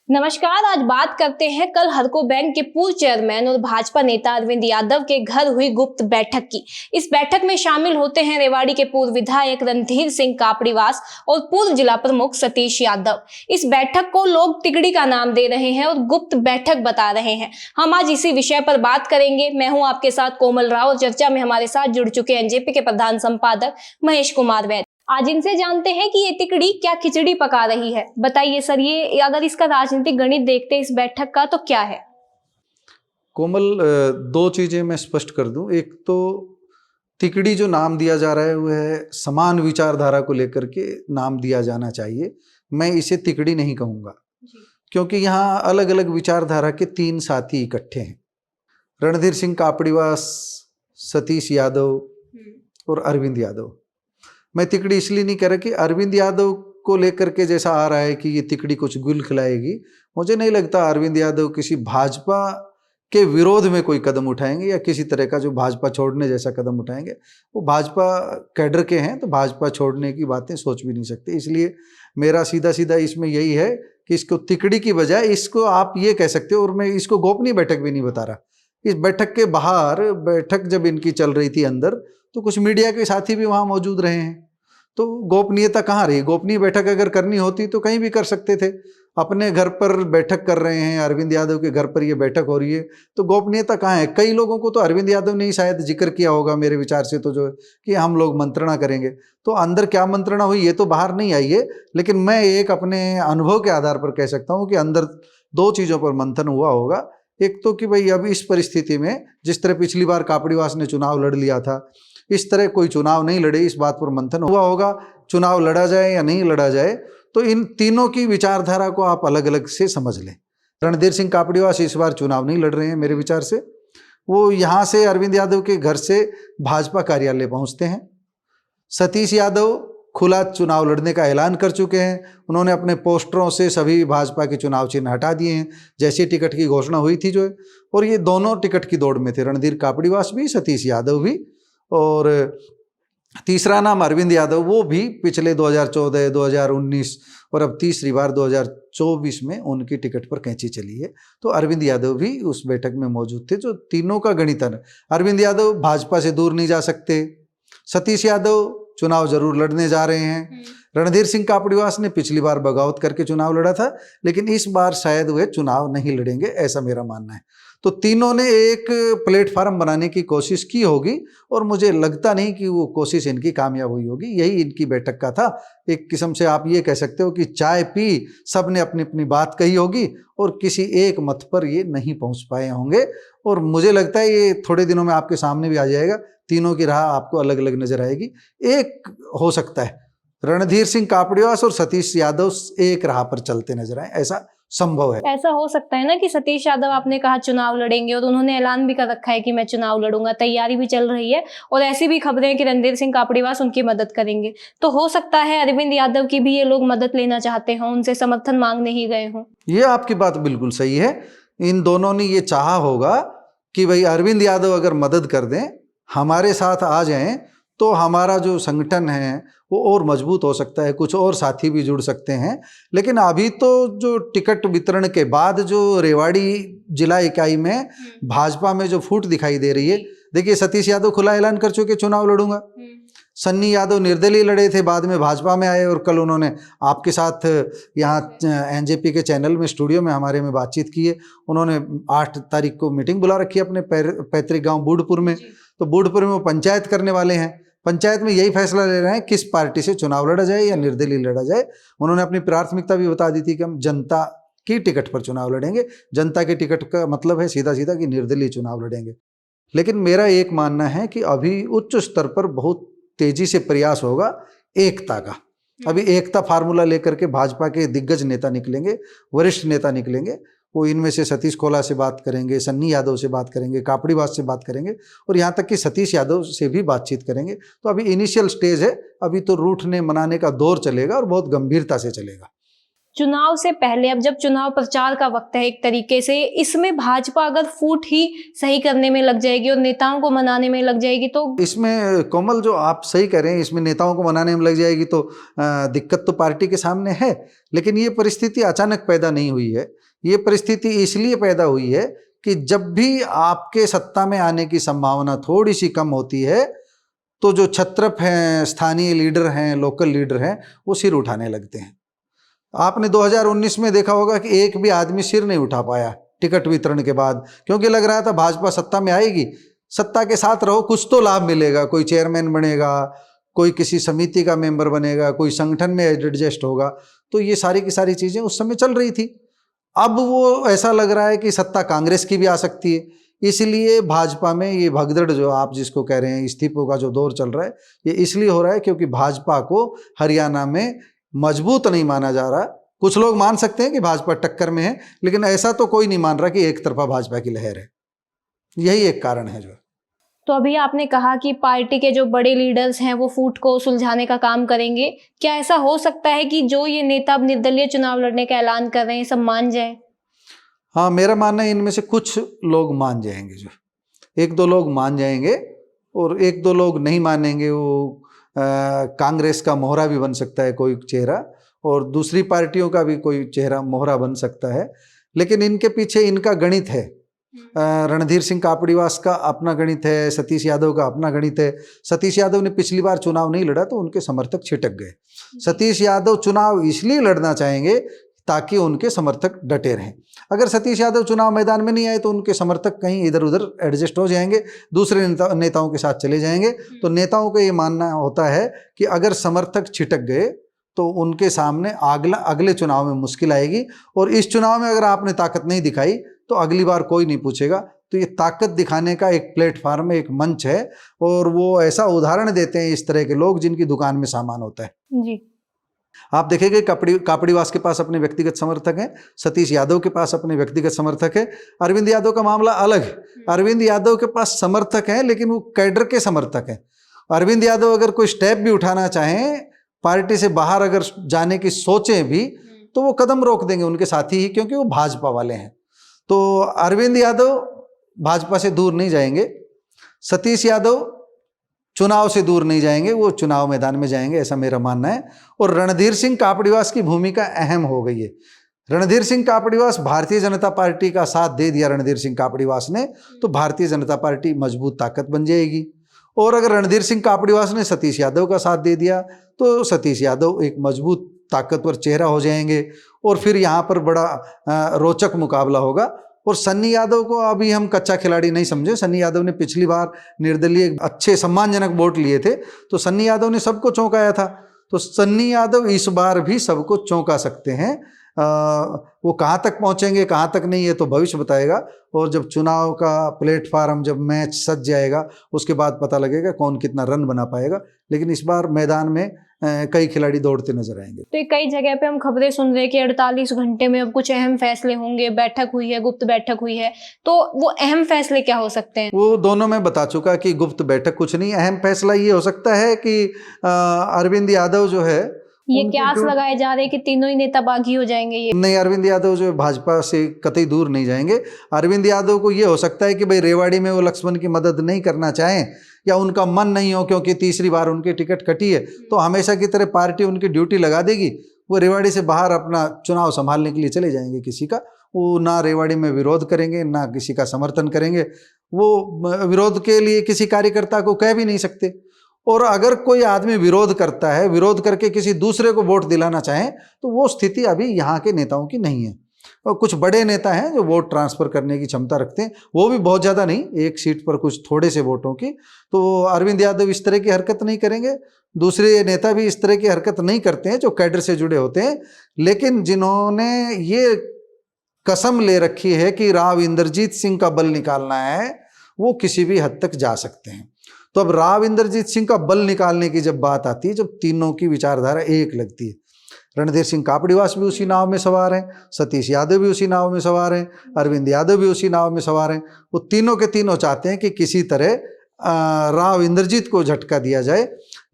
नमस्कार। आज बात करते हैं कल हडको बैंक के पूर्व चेयरमैन और भाजपा नेता अरविंद यादव के घर हुई गुप्त बैठक की। इस बैठक में शामिल होते हैं रेवाड़ी के पूर्व विधायक रणधीर सिंह कापड़ीवास और पूर्व जिला प्रमुख सतीश यादव। इस बैठक को लोग तिगड़ी का नाम दे रहे हैं और गुप्त बैठक बता रहे हैं। हम आज इसी विषय पर बात करेंगे। मैं हूं आपके साथ कोमल राव और चर्चा में हमारे साथ जुड़ चुके एनजेपी के प्रधान संपादक महेश कुमार वैद्य। आज इनसे जानते हैं कि ये तिकड़ी क्या खिचड़ी पका रही है। बताइए सर, ये अगर इसका राजनीतिक गणित देखते इस बैठक का तो क्या है? कोमल, दो चीजें मैं स्पष्ट कर दूं। एक तो तिकड़ी जो नाम दिया जा रहा है वो है समान विचारधारा को लेकर के नाम दिया जाना चाहिए। मैं इसे तिकड़ी नहीं कहूँगा, क्योंकि यहाँ अलग अलग विचारधारा के तीन साथी इकट्ठे हैं। रणधीर सिंह कापड़ीवास, सतीश यादव और अरविंद यादव। मैं तिकड़ी इसलिए नहीं कह रहा कि अरविंद यादव को लेकर के जैसा आ रहा है कि ये तिकड़ी कुछ गुल खिलाएगी। मुझे नहीं लगता अरविंद यादव किसी भाजपा के विरोध में कोई कदम उठाएंगे या किसी तरह का जो भाजपा छोड़ने जैसा कदम उठाएंगे। वो भाजपा कैडर के हैं तो भाजपा छोड़ने की बातें सोच भी नहीं सकते। इसलिए मेरा सीधा सीधा इसमें यही है कि इसको तिकड़ी की बजाय इसको आप ये कह सकते हो, और मैं इसको गोपनीय बैठक भी नहीं बता रहा। इस बैठक के बाहर बैठक जब इनकी चल रही थी अंदर, तो कुछ मीडिया के साथी भी वहाँ मौजूद रहे हैं। तो गोपनीयता कहाँ रही? गोपनीय बैठक अगर करनी होती तो कहीं भी कर सकते थे। अपने घर पर बैठक कर रहे हैं, अरविंद यादव के घर पर ये बैठक हो रही है, तो गोपनीयता कहाँ है? कई लोगों को तो अरविंद यादव ने ही शायद जिक्र किया होगा मेरे विचार से, तो जो कि हम लोग मंत्रणा करेंगे। तो अंदर क्या मंत्रणा हुई ये तो बाहर नहीं आई है, लेकिन मैं एक अपने अनुभव के आधार पर कह सकता हूँ कि अंदर दो चीज़ों पर मंथन हुआ होगा। एक तो कि भाई अब इस परिस्थिति में जिस तरह पिछली बार कापड़ीवास ने चुनाव लड़ लिया था, इस तरह कोई चुनाव नहीं लड़े, इस बात पर मंथन हुआ होगा। चुनाव लड़ा जाए या नहीं लड़ा जाए, तो इन तीनों की विचारधारा को आप अलग अलग से समझ लें। रणधीर सिंह कापड़ीवास इस बार चुनाव नहीं लड़ रहे हैं मेरे विचार से। वो यहाँ से अरविंद यादव के घर से भाजपा कार्यालय पहुँचते हैं। सतीश यादव खुला चुनाव लड़ने का ऐलान कर चुके हैं। उन्होंने अपने पोस्टरों से सभी भाजपा के चुनाव चिन्ह हटा दिए हैं जैसी टिकट की घोषणा हुई थी जो है। और ये दोनों टिकट की दौड़ में थे, रणधीर कापड़ीवास भी, सतीश यादव भी। और तीसरा नाम अरविंद यादव, वो भी पिछले 2014, 2019 और अब तीसरी बार 2024 में उनकी टिकट पर कैंची चली है। तो अरविंद यादव भी उस बैठक में मौजूद थे। जो तीनों का गणितन, अरविंद यादव भाजपा से दूर नहीं जा सकते, सतीश यादव चुनाव जरूर लड़ने जा रहे हैं, रणधीर सिंह कापड़ीवास ने पिछली बार बगावत करके चुनाव लड़ा था, लेकिन इस बार शायद वे चुनाव नहीं लड़ेंगे, ऐसा मेरा मानना है। तो तीनों ने एक प्लेटफार्म बनाने की कोशिश की होगी और मुझे लगता नहीं कि वो कोशिश इनकी कामयाब हुई होगी। यही इनकी बैठक का था। एक किस्म से आप ये कह सकते हो कि चाय पी, सब ने अपनी अपनी बात कही होगी और किसी एक मत पर ये नहीं पहुंच पाए होंगे। और मुझे लगता है ये थोड़े दिनों में आपके सामने भी आ जाएगा। तीनों की राह आपको अलग अलग नजर आएगी। एक हो सकता है रणधीर सिंह कापड़ीवास और सतीश यादव एक राह पर चलते नजर आए, ऐसा संभव है। ऐसा हो सकता है ना कि सतीश यादव, आपने कहा चुनाव लड़ेंगे और उन्होंने ऐलान भी कर रखा है कि मैं चुनाव लड़ूंगा, तैयारी भी चल रही है और ऐसी भी खबरें हैं कि रणधीर सिंह कापड़ीवास उनकी मदद करेंगे। तो हो सकता है अरविंद यादव की भी ये लोग मदद लेना चाहते हों, उनसे समर्थन मांगने ही गए हों। ये आपकी बात बिल्कुल सही है। इन दोनों ने ये चाहा होगा कि भाई अरविंद यादव अगर मदद कर दें, हमारे साथ आ जाएं, तो हमारा जो संगठन है वो और मजबूत हो सकता है, कुछ और साथी भी जुड़ सकते हैं। लेकिन अभी तो जो टिकट वितरण के बाद जो रेवाड़ी जिला इकाई में भाजपा में जो फूट दिखाई दे रही है, देखिए सतीश यादव खुला ऐलान कर चुके चुनाव लड़ूंगा। सन्नी यादव निर्दलीय लड़े थे, बाद में भाजपा में आए और कल उन्होंने आपके साथ यहाँ एनजेपी के चैनल में स्टूडियो में हमारे में बातचीत की है। उन्होंने 8 तारीख को मीटिंग बुला रखी है अपने पैतृक गांव बूढ़पुर में। तो बूढ़पुर में वो पंचायत करने वाले हैं। पंचायत में यही फैसला ले रहे हैं किस पार्टी से चुनाव लड़ा जाए या निर्दलीय लड़ा जाए। उन्होंने अपनी प्राथमिकता भी बता दी थी कि हम जनता की टिकट पर चुनाव लड़ेंगे। जनता की टिकट का मतलब है सीधा सीधा कि निर्दलीय चुनाव लड़ेंगे। लेकिन मेरा एक मानना है कि अभी उच्च स्तर पर बहुत तेजी से प्रयास होगा एकता का। अभी एकता फार्मूला लेकर के भाजपा के दिग्गज नेता निकलेंगे, वरिष्ठ नेता निकलेंगे। वो इनमें से सतीश कोला से बात करेंगे, सन्नी यादव से बात करेंगे, कापड़ीवास से बात करेंगे और यहाँ तक कि सतीश यादव से भी बातचीत करेंगे। तो अभी इनिशियल स्टेज है, अभी तो रूठने मनाने का दौर चलेगा और बहुत गंभीरता से चलेगा। चुनाव से पहले, अब जब चुनाव प्रचार का वक्त है एक तरीके से, इसमें भाजपा अगर फूट ही सही करने में लग जाएगी और नेताओं को मनाने में लग जाएगी तो इसमें कोमल जो आप सही कह रहे हैं, इसमें नेताओं को मनाने में लग जाएगी तो दिक्कत तो पार्टी के सामने है। लेकिन ये परिस्थिति अचानक पैदा नहीं हुई है। ये परिस्थिति इसलिए पैदा हुई है कि जब भी आपके सत्ता में आने की संभावना थोड़ी सी कम होती है तो जो छत्रप हैं, स्थानीय लीडर हैं, लोकल लीडर हैं, वो सिर उठाने लगते हैं। आपने 2019 में देखा होगा कि एक भी आदमी सिर नहीं उठा पाया टिकट वितरण के बाद, क्योंकि लग रहा था भाजपा सत्ता में आएगी, सत्ता के साथ रहो, कुछ तो लाभ मिलेगा, कोई चेयरमैन बनेगा, कोई किसी समिति का मेंबर बनेगा, कोई संगठन में एडजस्ट होगा। तो ये सारी की सारी चीज़ें उस समय चल रही थी। अब वो ऐसा लग रहा है कि सत्ता कांग्रेस की भी आ सकती है, इसलिए भाजपा में ये भगदड़ जो आप जिसको कह रहे हैं, इस्तीफों का जो दौर चल रहा है, ये इसलिए हो रहा है क्योंकि भाजपा को हरियाणा में मजबूत नहीं माना जा रहा। कुछ लोग मान सकते हैं कि भाजपा टक्कर में है, लेकिन ऐसा तो कोई नहीं मान रहा कि एक तरफा भाजपा की लहर है। यही एक कारण है जो। तो अभी आपने कहा कि पार्टी के जो बड़े लीडर्स हैं वो फूट को सुलझाने का काम करेंगे। क्या ऐसा हो सकता है कि जो ये नेता अब निर्दलीय चुनाव लड़ने का ऐलान कर रहे हैं सब मान जाए? हाँ, मेरा मानना है इनमें से कुछ लोग मान जाएंगे, जो एक दो लोग मान जाएंगे और एक दो लोग नहीं मानेंगे। वो कांग्रेस का मोहरा भी बन सकता है कोई चेहरा, और दूसरी पार्टियों का भी कोई चेहरा मोहरा बन सकता है। लेकिन इनके पीछे इनका गणित है। रणधीर सिंह कापड़ीवास का अपना गणित है, सतीश यादव का अपना गणित है। सतीश यादव ने पिछली बार चुनाव नहीं लड़ा तो उनके समर्थक छिटक गए। सतीश यादव चुनाव इसलिए लड़ना चाहेंगे ताकि उनके समर्थक डटे रहें। अगर सतीश यादव चुनाव मैदान में नहीं आए तो उनके समर्थक कहीं इधर उधर एडजस्ट हो जाएंगे, दूसरे नेताओं के साथ चले जाएंगे। तो नेताओं का ये मानना होता है कि अगर समर्थक छिटक गए तो उनके सामने अगले चुनाव में मुश्किल आएगी, और इस चुनाव में अगर आपने ताकत नहीं दिखाई तो अगली बार कोई नहीं पूछेगा। तो ये ताकत दिखाने का एक प्लेटफार्म है, एक मंच है, और वो ऐसा उदाहरण देते हैं इस तरह के लोग जिनकी दुकान में सामान होता है। जी, आप देखेंगे कापड़ीवास के पास अपने व्यक्तिगत समर्थक हैं, सतीश यादव के पास अपने व्यक्तिगत समर्थक है। अरविंद यादव का मामला अलग है। अरविंद यादव के पास समर्थक हैं लेकिन वो कैडर के समर्थक हैं। अरविंद यादव अगर कोई स्टेप भी उठाना चाहें, पार्टी से बाहर अगर जाने की सोचें भी, तो वो कदम रोक देंगे उनके साथी ही, क्योंकि वो भाजपा वाले हैं। तो अरविंद यादव भाजपा से दूर नहीं जाएंगे, सतीश यादव चुनाव से दूर नहीं जाएंगे, वो चुनाव मैदान में जाएंगे, ऐसा मेरा मानना है। और रणधीर सिंह कापड़ीवास की भूमिका अहम हो गई है। रणधीर सिंह कापड़ीवास, भारतीय जनता पार्टी का साथ दे दिया रणधीर सिंह कापड़ीवास ने, तो भारतीय जनता पार्टी मजबूत ताकत बन जाएगी। और अगर रणधीर सिंह कापड़ीवास ने सतीश यादव का साथ दे दिया तो सतीश यादव एक मजबूत ताकतवर चेहरा हो जाएंगे, और फिर यहाँ पर बड़ा रोचक मुकाबला होगा। और सन्नी यादव को अभी हम कच्चा खिलाड़ी नहीं समझे। सन्नी यादव ने पिछली बार निर्दलीय अच्छे सम्मानजनक वोट लिए थे, तो सन्नी यादव ने सबको चौंकाया था। तो सन्नी यादव इस बार भी सबको चौंका सकते हैं। वो कहाँ तक पहुँचेंगे, कहाँ तक नहीं, है तो भविष्य बताएगा। और जब चुनाव का प्लेटफार्म, जब मैच सज जाएगा, उसके बाद पता लगेगा कौन कितना रन बना पाएगा। लेकिन इस बार मैदान में कई खिलाड़ी दौड़ते नजर आएंगे। तो कई जगह पे हम खबरें सुन रहे हैं कि 48 घंटे में अब कुछ अहम फैसले होंगे, बैठक हुई है, गुप्त बैठक हुई है, तो वो अहम फैसले क्या हो सकते हैं? वो दोनों में बता चुका कि गुप्त बैठक कुछ नहीं। अहम फैसला ये हो सकता है कि अरविंद यादव जो है, ये क्यास लगाए जा रहे हैं कि तीनों ही नेता बागी हो जाएंगे। ये नहीं, अरविंद यादव जो भाजपा से कतई दूर नहीं जाएंगे। अरविंद यादव को ये हो सकता है कि भाई रेवाड़ी में वो लक्ष्मण की मदद नहीं करना चाहें, या उनका मन नहीं हो, क्योंकि तीसरी बार उनकी टिकट कटी है, तो हमेशा की तरह पार्टी उनकी ड्यूटी लगा देगी। वो रेवाड़ी से बाहर अपना चुनाव संभालने के लिए चले जाएंगे। किसी का वो ना रेवाड़ी में विरोध करेंगे, ना किसी का समर्थन करेंगे। वो विरोध के लिए किसी कार्यकर्ता को कह भी नहीं सकते। और अगर कोई आदमी विरोध करता है, विरोध करके किसी दूसरे को वोट दिलाना चाहे, तो वो स्थिति अभी यहाँ के नेताओं की नहीं है। और कुछ बड़े नेता हैं जो वोट ट्रांसफ़र करने की क्षमता रखते हैं, वो भी बहुत ज़्यादा नहीं, एक सीट पर कुछ थोड़े से वोटों की। तो अरविंद यादव इस तरह की हरकत नहीं करेंगे। दूसरे नेता भी इस तरह की हरकत नहीं करते हैं जो कैडर से जुड़े होते हैं। लेकिन जिन्होंने ये कसम ले रखी है कि राव इंद्रजीत सिंह का बल निकालना है, वो किसी भी हद तक जा सकते हैं। तो अब राव इंद्रजीत सिंह का बल निकालने की जब बात आती है, जब तीनों की विचारधारा एक लगती है, रणधीर सिंह कापड़ीवास भी उसी नाव में सवार हैं, सतीश यादव भी उसी नाव में सवार हैं, अरविंद यादव भी उसी नाव में सवार हैं। वो तीनों के तीनों चाहते हैं कि किसी तरह राव इंद्रजीत को झटका दिया जाए।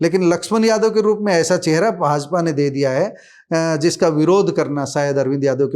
लेकिन लक्ष्मण यादव के रूप में ऐसा चेहरा भाजपा ने दे दिया है जिसका विरोध करना शायद अरविंद यादव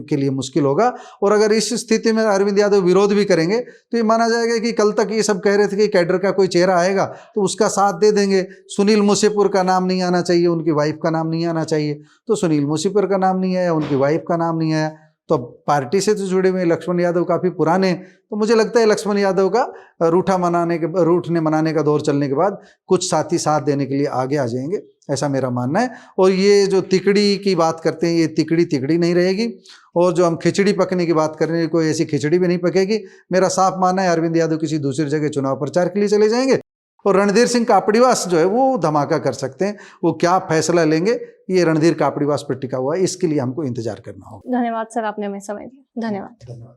के लिए मुश्किल होगा। और अगर इस स्थिति में अरविंद यादव विरोध भी करेंगे तो ये माना जाएगा कि कल तक ये सब कह रहे थे कि कैडर का कोई चेहरा आएगा तो उसका साथ दे देंगे। सुनील मुसेपुर का नाम नहीं आना चाहिए, उनकी वाइफ का नाम नहीं आना चाहिए, तो सुनील मुसेपुर का नाम नहीं आया, उनकी वाइफ का नाम नहीं आया। तो पार्टी से तो जुड़े हुए लक्ष्मण यादव काफ़ी पुराने, तो मुझे लगता है लक्ष्मण यादव का रूठने मनाने का दौर चलने के बाद कुछ साथी साथ देने के लिए आगे आ जाएंगे, ऐसा मेरा मानना है। और ये जो तिकड़ी की बात करते हैं, ये तिकड़ी नहीं रहेगी। और जो हम खिचड़ी पकने की बात कर रहे हैं, कोई ऐसी खिचड़ी भी नहीं पकेगी। मेरा साफ मानना है अरविंद यादव किसी दूसरी जगह चुनाव प्रचार के लिए चले जाएंगे और रणधीर सिंह कापड़ीवास जो है वो धमाका कर सकते हैं। वो क्या फैसला लेंगे ये रणधीर कापड़ीवास पर टिका हुआ है, इसके लिए हमको इंतजार करना होगा। धन्यवाद सर, आपने हमें समय दिया। धन्यवाद। धन्यवाद।